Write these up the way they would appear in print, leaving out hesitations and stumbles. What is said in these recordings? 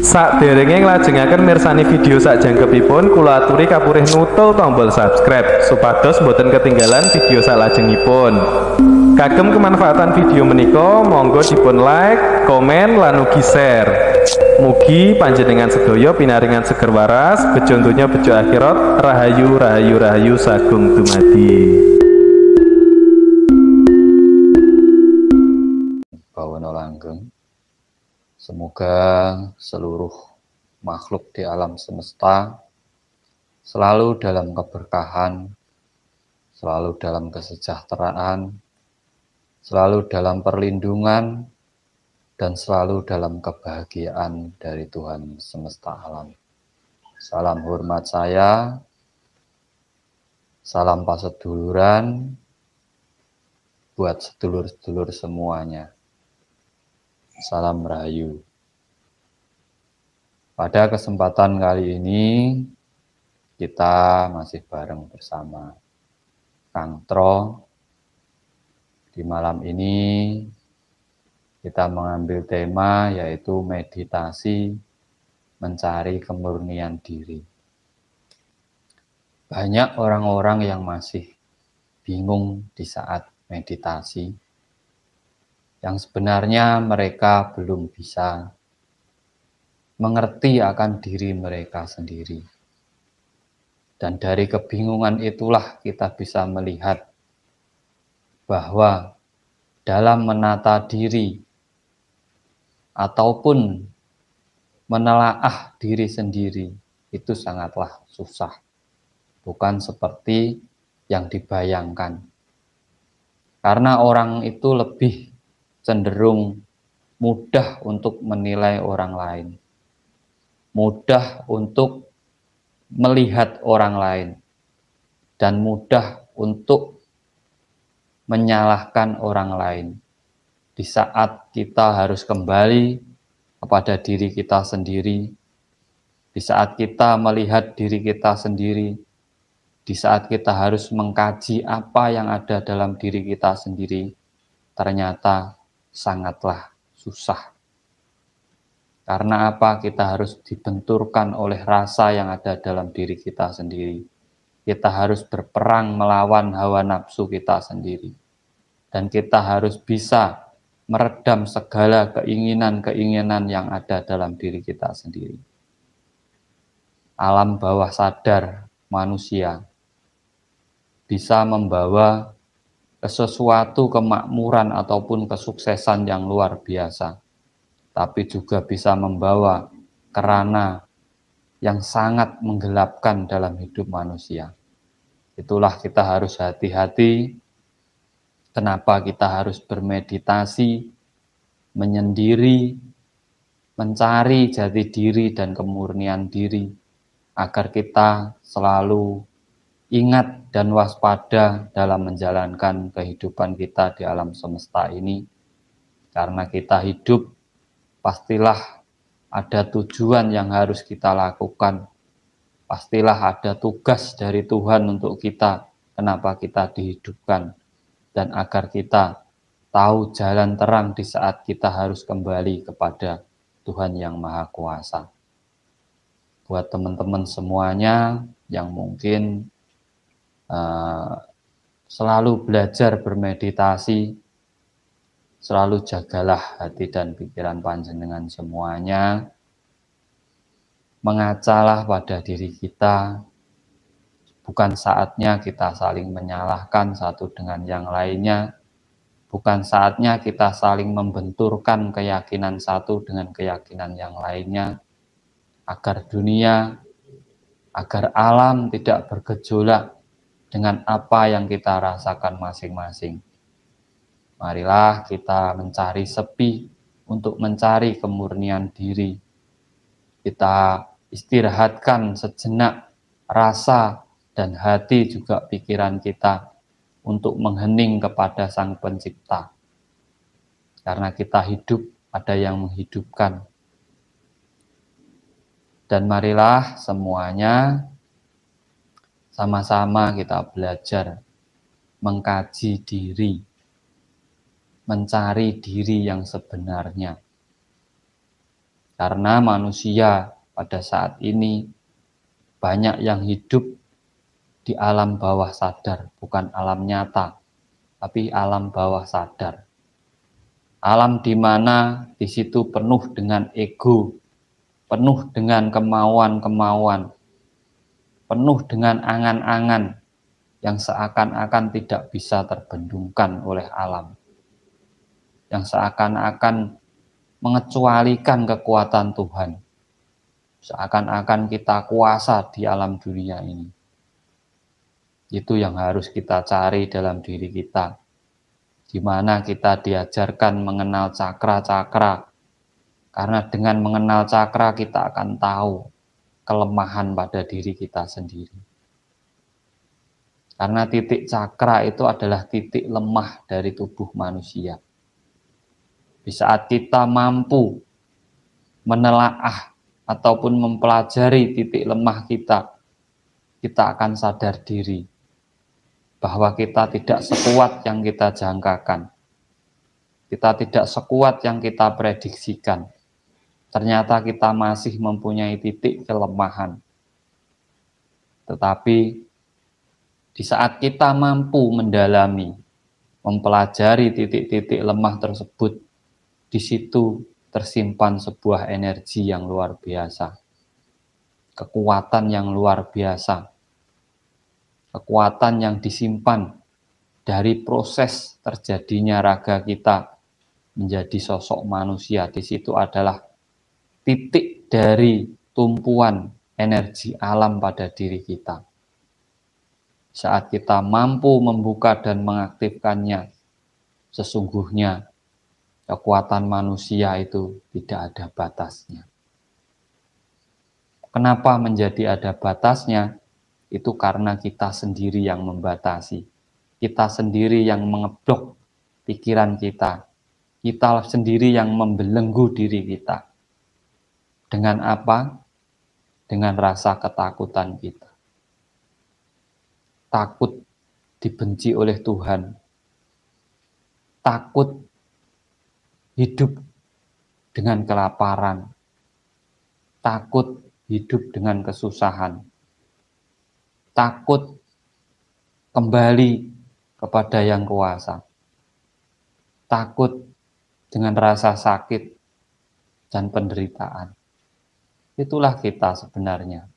Sakderenge nglajengaken mirsani video sakjangkepipun, kula aturi kapurih nutul tombol subscribe supados boten ketinggalan video salajengipun. Kagem kemanfaatan video menika, monggo dipun like, komen, lan ugi share. Mugi panjenengan sedaya pinaringan seger waras, bejo donya bejo akhirat, rahayu rahayu rahayu sagung dumadi. Bawana langgeng. Semoga seluruh makhluk di alam semesta selalu dalam keberkahan, selalu dalam kesejahteraan, selalu dalam perlindungan, dan selalu dalam kebahagiaan dari Tuhan semesta alam. Salam hormat saya, salam paseduluran buat sedulur-sedulur semuanya. Salam rahayu. Pada kesempatan kali ini kita masih bareng bersama Kang Tro. Di malam ini kita mengambil tema yaitu meditasi mencari kemurnian diri. Banyak orang-orang yang masih bingung di saat meditasi, yang sebenarnya mereka belum bisa mengerti akan diri mereka sendiri. Dan dari kebingungan itulah kita bisa melihat bahwa dalam menata diri ataupun menelaah diri sendiri itu sangatlah susah. Bukan seperti yang dibayangkan. Karena orang itu lebih cenderung mudah untuk menilai orang lain, mudah untuk melihat orang lain, dan mudah untuk menyalahkan orang lain. Di saat kita harus kembali kepada diri kita sendiri, di saat kita melihat diri kita sendiri, di saat kita harus mengkaji apa yang ada dalam diri kita sendiri, ternyata sangatlah susah. Karena apa? Kita harus dibenturkan oleh rasa yang ada dalam diri kita sendiri. Kita harus berperang melawan hawa nafsu kita sendiri. Dan kita harus bisa meredam segala keinginan-keinginan yang ada dalam diri kita sendiri. Alam bawah sadar manusia bisa membawa ke sesuatu kemakmuran ataupun kesuksesan yang luar biasa, tapi juga bisa membawa kerana yang sangat menggelapkan dalam hidup manusia. Itulah kita harus hati-hati. Kenapa kita harus bermeditasi, menyendiri, mencari jati diri dan kemurnian diri, agar kita selalu ingat dan waspada dalam menjalankan kehidupan kita di alam semesta ini. Karena kita hidup, pastilah ada tujuan yang harus kita lakukan. Pastilah ada tugas dari Tuhan untuk kita, kenapa kita dihidupkan. Dan agar kita tahu jalan terang di saat kita harus kembali kepada Tuhan yang Maha Kuasa. Buat teman-teman semuanya yang mungkin selalu belajar bermeditasi, selalu jagalah hati dan pikiran panjenengan semuanya, mengacalah pada diri kita. Bukan saatnya kita saling menyalahkan satu dengan yang lainnya, bukan saatnya kita saling membenturkan keyakinan satu dengan keyakinan yang lainnya, agar dunia, agar alam tidak bergejolak dengan apa yang kita rasakan masing-masing. Marilah kita mencari sepi untuk mencari kemurnian diri. Kita istirahatkan sejenak rasa dan hati juga pikiran kita untuk menghening kepada Sang Pencipta. Karena kita hidup, ada yang menghidupkan. Dan marilah semuanya sama-sama kita belajar mengkaji diri, mencari diri yang sebenarnya. Karena manusia pada saat ini banyak yang hidup di alam bawah sadar, bukan alam nyata, tapi alam bawah sadar. Alam di mana di situ penuh dengan ego, penuh dengan kemauan-kemauan, penuh dengan angan-angan yang seakan-akan tidak bisa terbendungkan oleh alam, yang seakan-akan mengecualikan kekuatan Tuhan, seakan-akan kita kuasa di alam dunia ini. Itu yang harus kita cari dalam diri kita, di mana kita diajarkan mengenal cakra-cakra, karena dengan mengenal cakra kita akan tahu kelemahan pada diri kita sendiri. Karena titik cakra itu adalah titik lemah dari tubuh manusia. Di saat kita mampu menelaah ataupun mempelajari titik lemah kita, kita akan sadar diri bahwa kita tidak sekuat yang kita jangkakan. Kita tidak sekuat yang kita prediksikan. Ternyata kita masih mempunyai titik kelemahan. Tetapi di saat kita mampu mendalami, mempelajari titik-titik lemah tersebut, di situ tersimpan sebuah energi yang luar biasa. Kekuatan yang luar biasa. Kekuatan yang disimpan dari proses terjadinya raga kita menjadi sosok manusia. Di situ adalah titik dari tumpuan energi alam pada diri kita. Saat kita mampu membuka dan mengaktifkannya, sesungguhnya kekuatan manusia itu tidak ada batasnya. Kenapa menjadi ada batasnya? Itu karena kita sendiri yang membatasi. Kita sendiri yang mengeblok pikiran kita. Kita sendiri yang membelenggu diri kita. Dengan apa? Dengan rasa ketakutan kita. Takut dibenci oleh Tuhan. Takut hidup dengan kelaparan. Takut hidup dengan kesusahan. Takut kembali kepada yang kuasa. Takut dengan rasa sakit dan penderitaan. Itulah kita sebenarnya.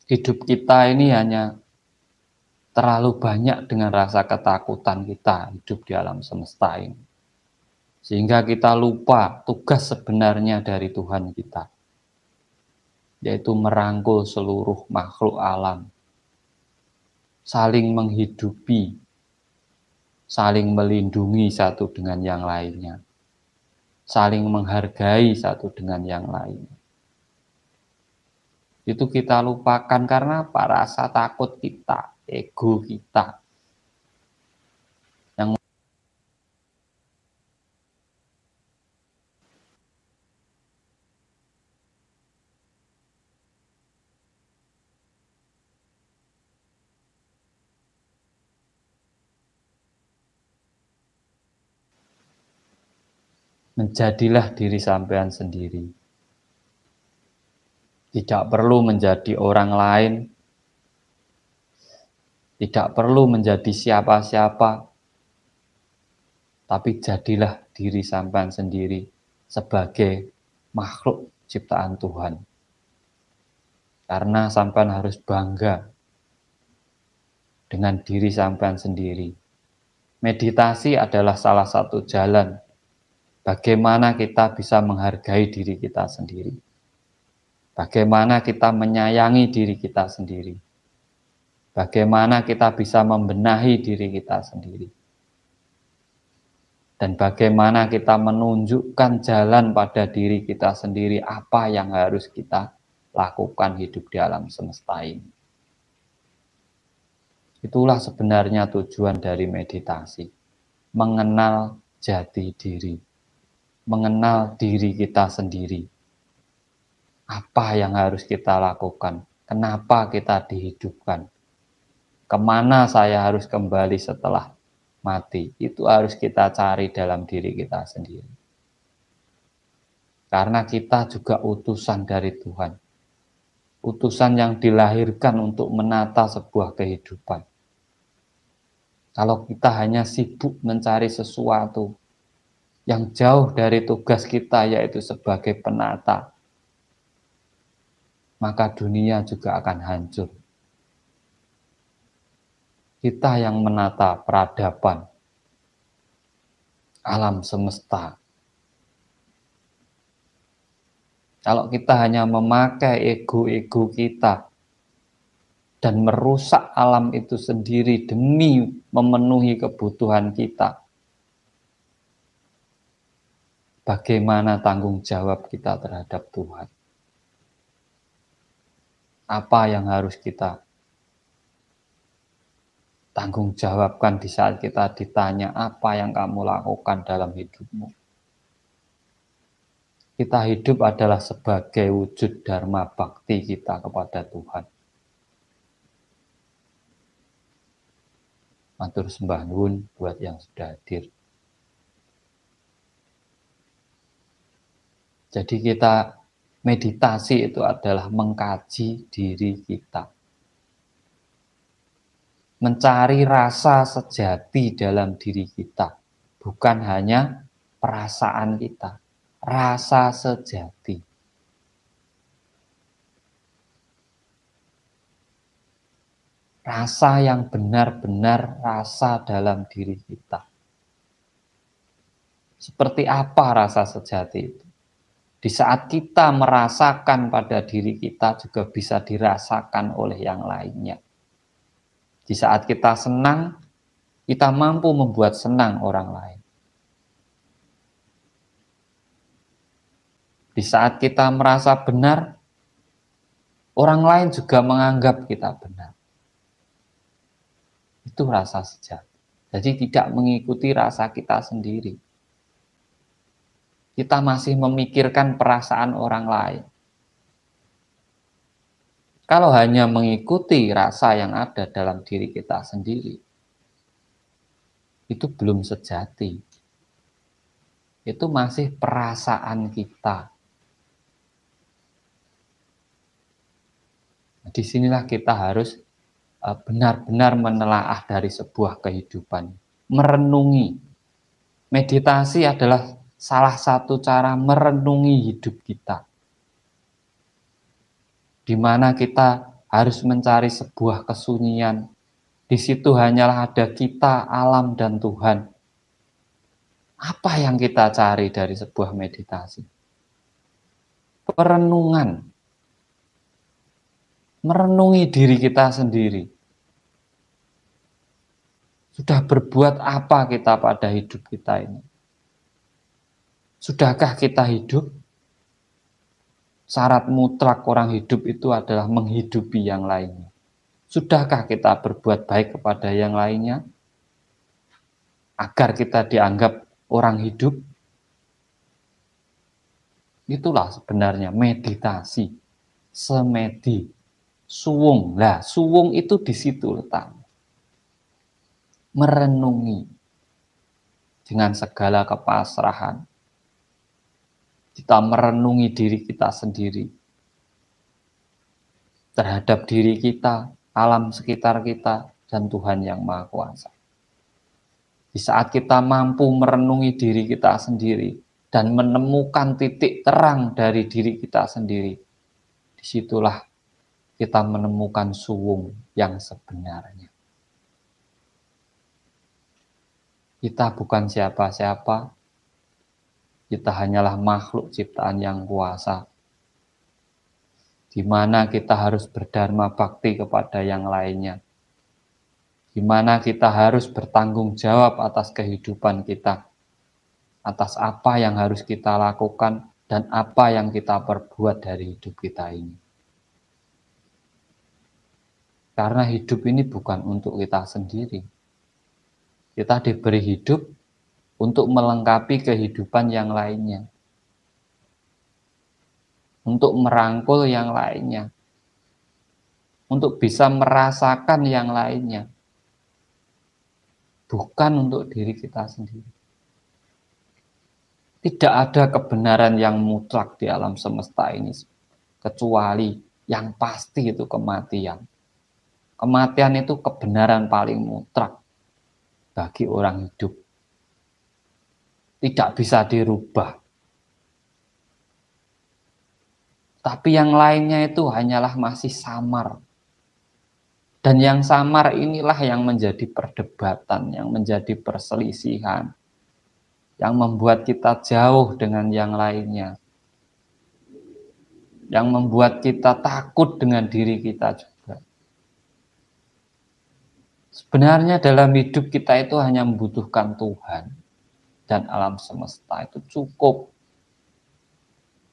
Hidup kita ini hanya terlalu banyak dengan rasa ketakutan kita hidup di alam semesta ini. Sehingga kita lupa tugas sebenarnya dari Tuhan kita, yaitu merangkul seluruh makhluk alam, saling menghidupi, saling melindungi satu dengan yang lainnya, saling menghargai satu dengan yang lainnya. Itu kita lupakan karena apa? Rasa takut kita, ego kita. Yang menjadilah diri sampean sendiri. Tidak perlu menjadi orang lain, tidak perlu menjadi siapa-siapa, tapi jadilah diri sampean sendiri sebagai makhluk ciptaan Tuhan. Karena sampean harus bangga dengan diri sampean sendiri. Meditasi adalah salah satu jalan bagaimana kita bisa menghargai diri kita sendiri. Bagaimana kita menyayangi diri kita sendiri. Bagaimana kita bisa membenahi diri kita sendiri. Dan bagaimana kita menunjukkan jalan pada diri kita sendiri, apa yang harus kita lakukan hidup di alam semesta ini. Itulah sebenarnya tujuan dari meditasi. Mengenal jati diri. Mengenal diri kita sendiri. Apa yang harus kita lakukan? Kenapa kita dihidupkan? Kemana saya harus kembali setelah mati? Itu harus kita cari dalam diri kita sendiri. Karena kita juga utusan dari Tuhan. Utusan yang dilahirkan untuk menata sebuah kehidupan. Kalau kita hanya sibuk mencari sesuatu yang jauh dari tugas kita, yaitu sebagai penata, maka dunia juga akan hancur. Kita yang menata peradaban, alam semesta. Kalau kita hanya memakai ego-ego kita dan merusak alam itu sendiri demi memenuhi kebutuhan kita, bagaimana tanggung jawab kita terhadap Tuhan? Apa yang harus kita tanggung jawabkan di saat kita ditanya apa yang kamu lakukan dalam hidupmu? Kita hidup adalah sebagai wujud dharma bakti kita kepada Tuhan. Matur sembah nuwun buat yang sudah hadir. Jadi kita meditasi itu adalah mengkaji diri kita. Mencari rasa sejati dalam diri kita. Bukan hanya perasaan kita. Rasa sejati. Rasa yang benar-benar rasa dalam diri kita. Seperti apa rasa sejati itu? Di saat kita merasakan pada diri kita juga bisa dirasakan oleh yang lainnya. Di saat kita senang, kita mampu membuat senang orang lain. Di saat kita merasa benar, orang lain juga menganggap kita benar. Itu rasa sejati. Jadi tidak mengikuti rasa kita sendiri. Kita masih memikirkan perasaan orang lain. Kalau hanya mengikuti rasa yang ada dalam diri kita sendiri, itu belum sejati. Itu masih perasaan kita. Disinilah kita harus benar-benar menelaah dari sebuah kehidupan. Merenungi. Meditasi adalah salah satu cara merenungi hidup kita. Di mana kita harus mencari sebuah kesunyian. Di situ hanyalah ada kita, alam, dan Tuhan. Apa yang kita cari dari sebuah meditasi? Perenungan. Merenungi diri kita sendiri. Sudah berbuat apa kita pada hidup kita ini? Sudahkah kita hidup? Syarat mutlak orang hidup itu adalah menghidupi yang lainnya. Sudahkah kita berbuat baik kepada yang lainnya? Agar kita dianggap orang hidup? Itulah sebenarnya meditasi. Semedi. Suwung. Lah, suwung itu di situ letaknya. Merenungi dengan segala kepasrahan. Kita merenungi diri kita sendiri. Terhadap diri kita, alam sekitar kita, dan Tuhan yang Maha Kuasa. Di saat kita mampu merenungi diri kita sendiri dan menemukan titik terang dari diri kita sendiri, disitulah kita menemukan suwung yang sebenarnya. Kita bukan siapa-siapa, kita hanyalah makhluk ciptaan yang kuasa, di mana kita harus berdharma bakti kepada yang lainnya, di mana kita harus bertanggung jawab atas kehidupan kita, atas apa yang harus kita lakukan dan apa yang kita perbuat dari hidup kita ini. Karena hidup ini bukan untuk kita sendiri. Kita diberi hidup untuk melengkapi kehidupan yang lainnya. Untuk merangkul yang lainnya. Untuk bisa merasakan yang lainnya. Bukan untuk diri kita sendiri. Tidak ada kebenaran yang mutlak di alam semesta ini, kecuali yang pasti itu kematian. Kematian itu kebenaran paling mutlak bagi orang hidup. Tidak bisa dirubah. Tapi yang lainnya itu hanyalah masih samar. Dan yang samar inilah yang menjadi perdebatan, yang menjadi perselisihan, yang membuat kita jauh dengan yang lainnya, yang membuat kita takut dengan diri kita juga. Sebenarnya dalam hidup kita itu hanya membutuhkan Tuhan dan alam semesta, itu cukup.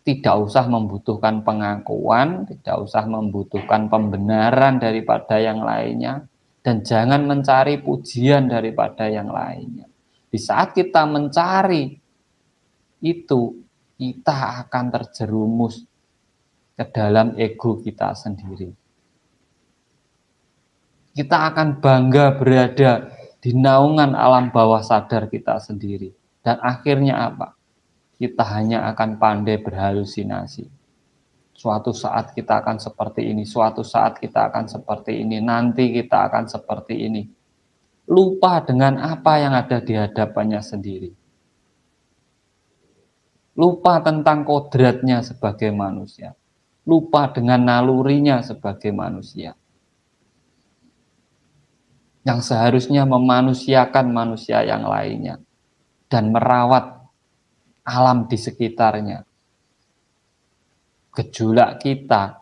Tidak usah membutuhkan pengakuan, tidak usah membutuhkan pembenaran daripada yang lainnya, dan jangan mencari pujian daripada yang lainnya. Di saat kita mencari itu, kita akan terjerumus ke dalam ego kita sendiri. Kita akan bangga berada di naungan alam bawah sadar kita sendiri. Dan akhirnya apa? Kita hanya akan pandai berhalusinasi. Suatu saat kita akan seperti ini, suatu saat kita akan seperti ini, nanti kita akan seperti ini. Lupa dengan apa yang ada di hadapannya sendiri. Lupa tentang kodratnya sebagai manusia. Lupa dengan nalurinya sebagai manusia. Yang seharusnya memanusiakan manusia yang lainnya dan merawat alam di sekitarnya. Gejolak kita,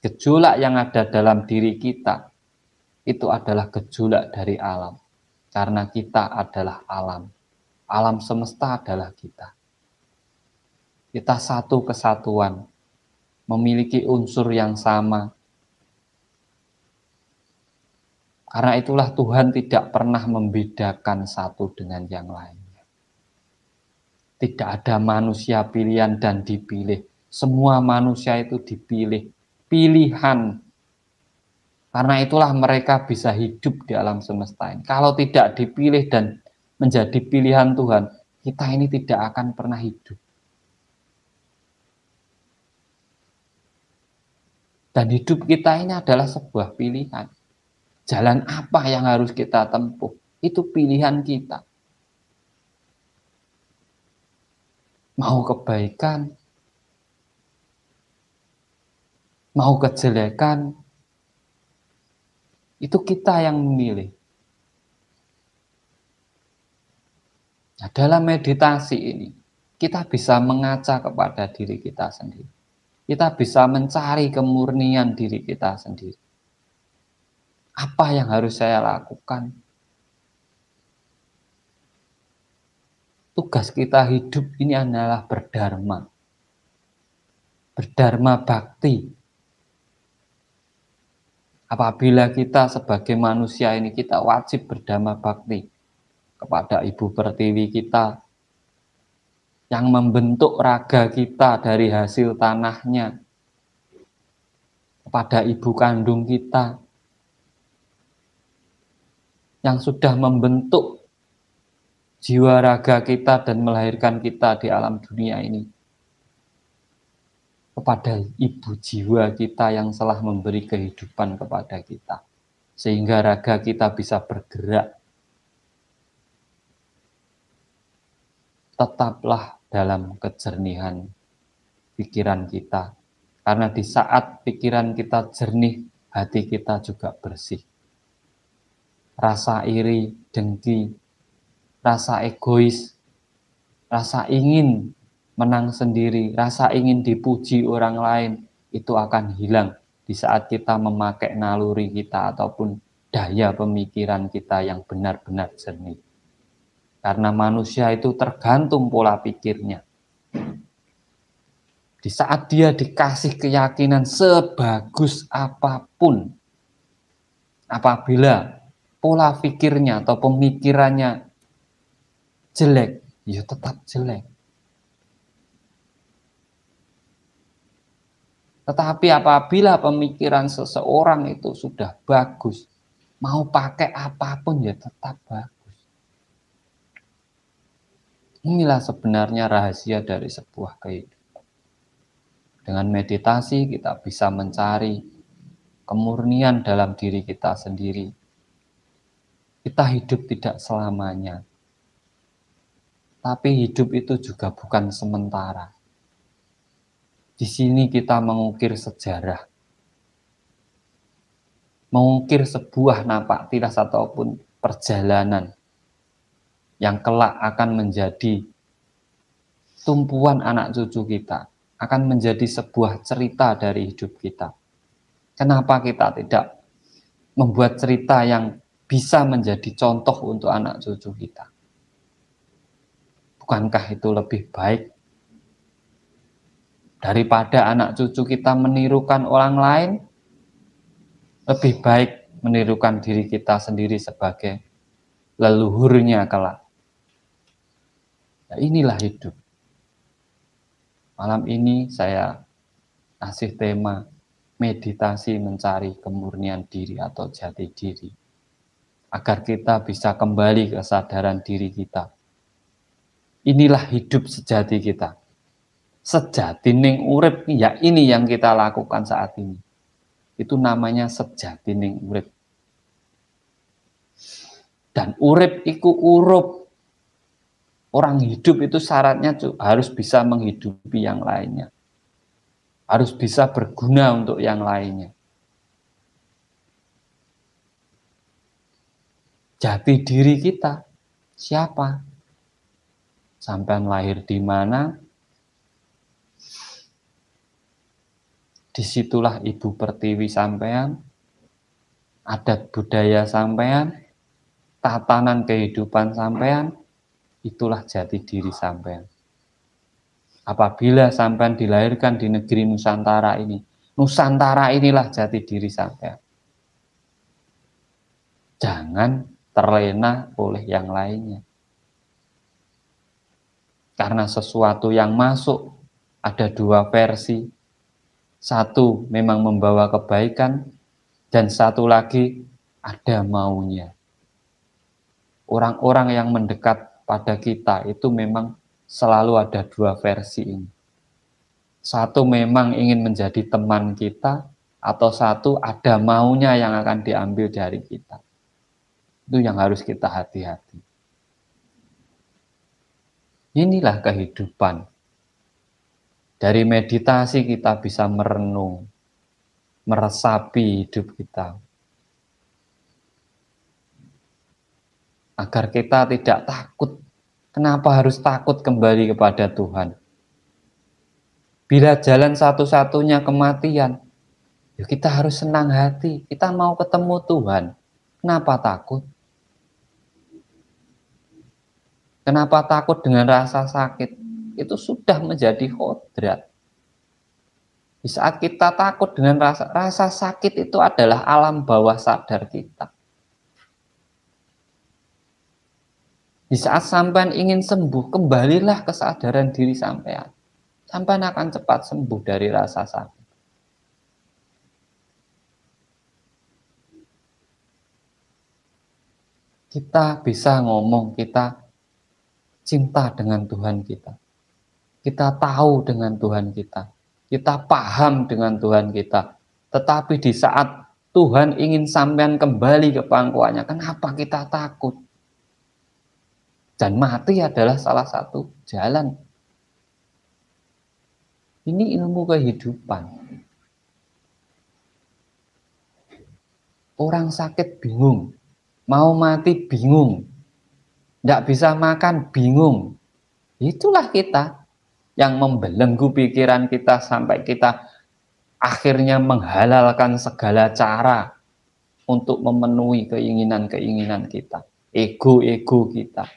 gejolak yang ada dalam diri kita, itu adalah gejolak dari alam. Karena kita adalah alam. Alam semesta adalah kita. Kita satu kesatuan, memiliki unsur yang sama. Karena itulah Tuhan tidak pernah membedakan satu dengan yang lain. Tidak ada manusia pilihan dan dipilih. Semua manusia itu dipilih. Pilihan. Karena itulah mereka bisa hidup di alam semesta ini. Kalau tidak dipilih dan menjadi pilihan Tuhan, kita ini tidak akan pernah hidup. Dan hidup kita ini adalah sebuah pilihan. Jalan apa yang harus kita tempuh? Itu pilihan kita. Mau kebaikan, mau kejelekan, itu kita yang memilih. Nah, dalam meditasi ini, kita bisa mengaca kepada diri kita sendiri. Kita bisa mencari kemurnian diri kita sendiri. Apa yang harus saya lakukan? Tugas kita hidup ini adalah berdharma. Berdharma bakti. Apabila kita sebagai manusia ini kita wajib berdharma bakti kepada Ibu Pertiwi kita yang membentuk raga kita dari hasil tanahnya, kepada ibu kandung kita yang sudah membentuk jiwa raga kita dan melahirkan kita di alam dunia ini, kepada ibu jiwa kita yang telah memberi kehidupan kepada kita, sehingga raga kita bisa bergerak. Tetaplah dalam kejernihan pikiran kita, karena di saat pikiran kita jernih, hati kita juga bersih. Rasa iri, dengki, rasa egois, rasa ingin menang sendiri, rasa ingin dipuji orang lain, itu akan hilang di saat kita memakai naluri kita ataupun daya pemikiran kita yang benar-benar jernih. Karena manusia itu tergantung pola pikirnya. Di saat dia dikasih keyakinan sebagus apapun, apabila pola pikirnya atau pemikirannya jelek, ya tetap jelek. Tetapi apabila pemikiran seseorang itu sudah bagus, mau pakai apapun ya tetap bagus. Inilah sebenarnya rahasia dari sebuah kehidupan. Dengan meditasi kita bisa mencari kemurnian dalam diri kita sendiri. Kita hidup tidak selamanya. Tapi hidup itu juga bukan sementara. Di sini kita mengukir sejarah. Mengukir sebuah napak tilas ataupun perjalanan yang kelak akan menjadi tumpuan anak cucu kita. Akan menjadi sebuah cerita dari hidup kita. Kenapa kita tidak membuat cerita yang bisa menjadi contoh untuk anak cucu kita? Bukankah itu lebih baik daripada anak cucu kita menirukan orang lain? Lebih baik menirukan diri kita sendiri sebagai leluhurnya kelak. Nah, inilah hidup. Malam ini saya kasih tema meditasi mencari kemurnian diri atau jati diri. Agar kita bisa kembali ke kesadaran diri kita. Inilah hidup sejati kita. Sejati ning urip, ya ini yang kita lakukan saat ini. Itu namanya sejati ning urip. Dan urip iku urup. Orang hidup itu syaratnya harus bisa menghidupi yang lainnya. Harus bisa berguna untuk yang lainnya. Jati diri kita siapa? Sampean lahir di mana? Disitulah ibu pertiwi sampean, adat budaya sampean, tatanan kehidupan sampean, itulah jati diri sampean. Apabila sampean dilahirkan di negeri Nusantara ini, Nusantara inilah jati diri sampean. Jangan terlena oleh yang lainnya. Karena sesuatu yang masuk ada dua versi. Satu memang membawa kebaikan, dan satu lagi ada maunya. Orang-orang yang mendekat pada kita itu memang selalu ada dua versi ini. Satu memang ingin menjadi teman kita, atau satu ada maunya yang akan diambil dari kita. Itu yang harus kita hati-hati. Inilah kehidupan. Dari meditasi kita bisa merenung, meresapi hidup kita. Agar kita tidak takut. Kenapa harus takut kembali kepada Tuhan? Bila jalan satu-satunya kematian, ya kita harus senang hati. Kita mau ketemu Tuhan. Kenapa takut? Kenapa takut dengan rasa sakit? Itu sudah menjadi kodrat. Di saat kita takut dengan rasa sakit itu adalah alam bawah sadar kita. Di saat sampean ingin sembuh, kembalilah kesadaran diri sampean. Sampean akan cepat sembuh dari rasa sakit. Kita bisa ngomong, kita cinta dengan Tuhan kita. Kita tahu dengan Tuhan kita. Kita paham dengan Tuhan kita. Tetapi di saat Tuhan ingin sampean kembali ke pangkuannya, kenapa kita takut? Dan mati adalah salah satu jalan. Ini ilmu kehidupan. Orang sakit bingung. Mau mati bingung. Tidak bisa makan, bingung. Itulah kita yang membelenggu pikiran kita sampai kita akhirnya menghalalkan segala cara untuk memenuhi keinginan-keinginan kita. Ego-ego kita.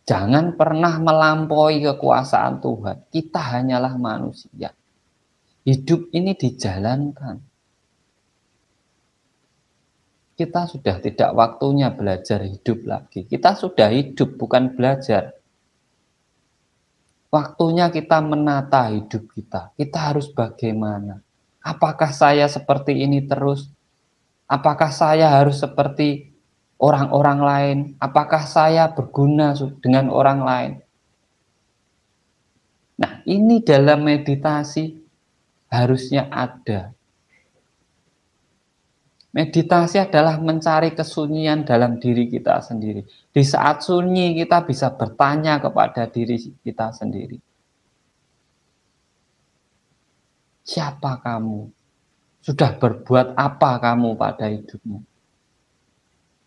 Jangan pernah melampaui kekuasaan Tuhan. Kita hanyalah manusia. Hidup ini dijalankan. Kita sudah tidak waktunya belajar hidup lagi. Kita sudah hidup, bukan belajar. Waktunya kita menata hidup kita. Kita harus bagaimana? Apakah saya seperti ini terus? Apakah saya harus seperti orang-orang lain? Apakah saya berguna dengan orang lain? Nah, ini dalam meditasi harusnya ada. Meditasi adalah mencari kesunyian dalam diri kita sendiri. Di saat sunyi kita bisa bertanya kepada diri kita sendiri. Siapa kamu? Sudah berbuat apa kamu pada hidupmu?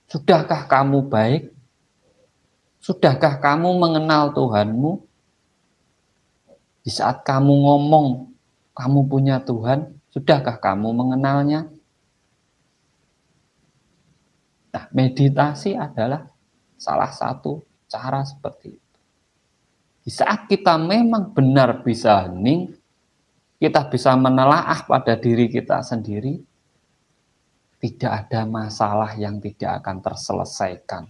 Sudahkah kamu baik? Sudahkah kamu mengenal Tuhanmu? Di saat kamu ngomong, kamu punya Tuhan, sudahkah kamu mengenalnya? Nah, meditasi adalah salah satu cara seperti itu. Di saat kita memang benar bisa hening, kita bisa menelaah pada diri kita sendiri, tidak ada masalah yang tidak akan terselesaikan.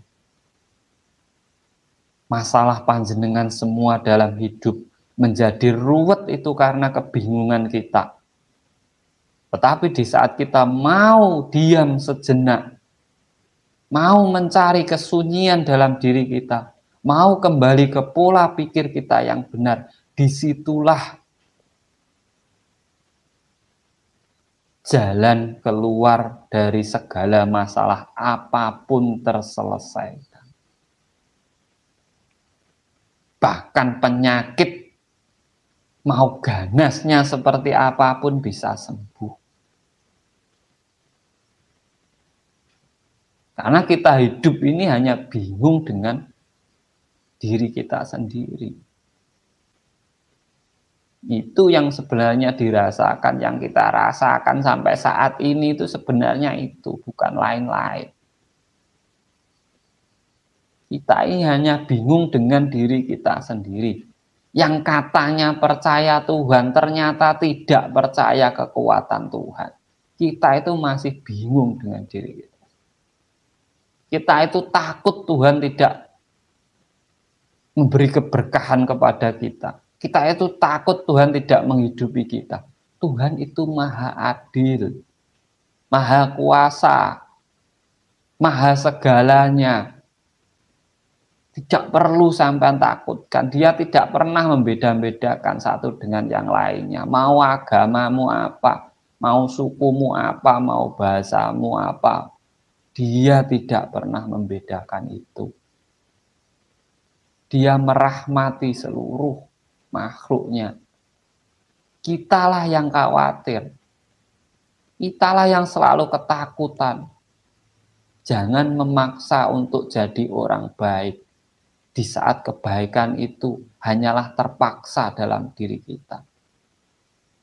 Masalah panjenengan semua dalam hidup menjadi ruwet itu karena kebingungan kita. Tetapi di saat kita mau diam sejenak, mau mencari kesunyian dalam diri kita, mau kembali ke pola pikir kita yang benar, disitulah jalan keluar dari segala masalah apapun terselesaikan. Bahkan penyakit, mau ganasnya seperti apapun bisa sembuh. Karena kita hidup ini hanya bingung dengan diri kita sendiri. Itu yang sebenarnya dirasakan, yang kita rasakan sampai saat ini itu sebenarnya itu, bukan lain-lain. Kita ini hanya bingung dengan diri kita sendiri. Yang katanya percaya Tuhan, ternyata tidak percaya kekuatan Tuhan. Kita itu masih bingung dengan diri kita. Kita itu takut Tuhan tidak memberi keberkahan kepada kita. Kita itu takut Tuhan tidak menghidupi kita. Tuhan itu maha adil, maha kuasa, maha segalanya. Tidak perlu sampai takutkan. Dia tidak pernah membeda-bedakan satu dengan yang lainnya. Mau agamamu apa, mau sukumu apa, mau bahasamu apa, Dia tidak pernah membedakan itu. Dia merahmati seluruh makhluknya. Kitalah yang khawatir. Kitalah yang selalu ketakutan. Jangan memaksa untuk jadi orang baik. Di saat kebaikan itu hanyalah terpaksa dalam diri kita.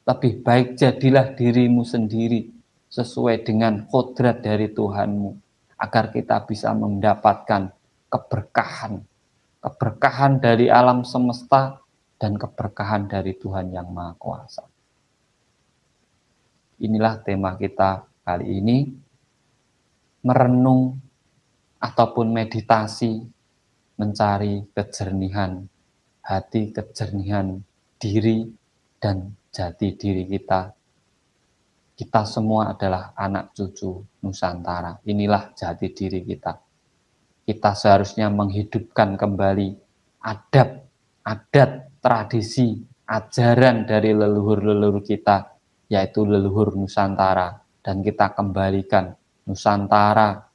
Lebih baik jadilah dirimu sendiri sesuai dengan kodrat dari Tuhanmu. Agar kita bisa mendapatkan keberkahan. Keberkahan dari alam semesta dan keberkahan dari Tuhan yang Maha Kuasa. Inilah tema kita kali ini. Merenung ataupun meditasi, mencari kejernihan hati, kejernihan diri, dan jati diri kita. Kita semua adalah anak cucu Nusantara. Inilah jati diri kita. Kita seharusnya menghidupkan kembali adat, tradisi, ajaran dari leluhur-leluhur kita, yaitu leluhur Nusantara. Dan kita kembalikan Nusantara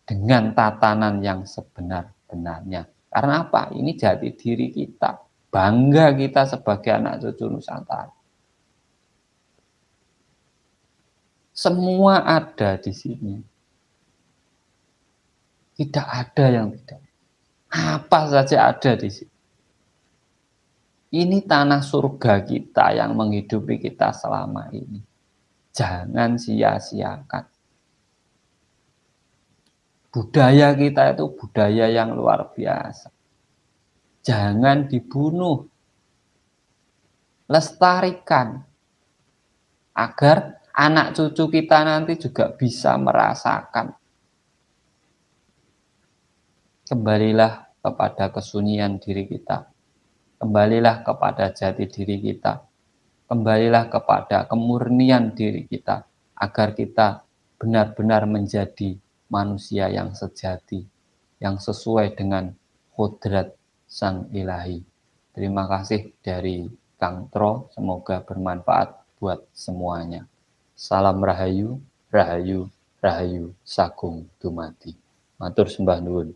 dengan tatanan yang sebenar-benarnya. Karena apa? Ini jati diri kita. Bangga kita sebagai anak cucu Nusantara. Semua ada di sini. Tidak ada yang tidak. Apa saja ada di sini. Ini tanah surga kita yang menghidupi kita selama ini. Jangan sia-siakan. Budaya kita itu budaya yang luar biasa. Jangan dibunuh. Lestarikan. Agar anak cucu kita nanti juga bisa merasakan. Kembalilah kepada kesunyian diri kita. Kembalilah kepada jati diri kita. Kembalilah kepada kemurnian diri kita. Agar kita benar-benar menjadi manusia yang sejati, yang sesuai dengan kodrat Sang Ilahi. Terima kasih dari Kang Tro, semoga bermanfaat buat semuanya. Salam Rahayu, Rahayu, Rahayu, Sagung Dumadi. Matur sembah nuwun.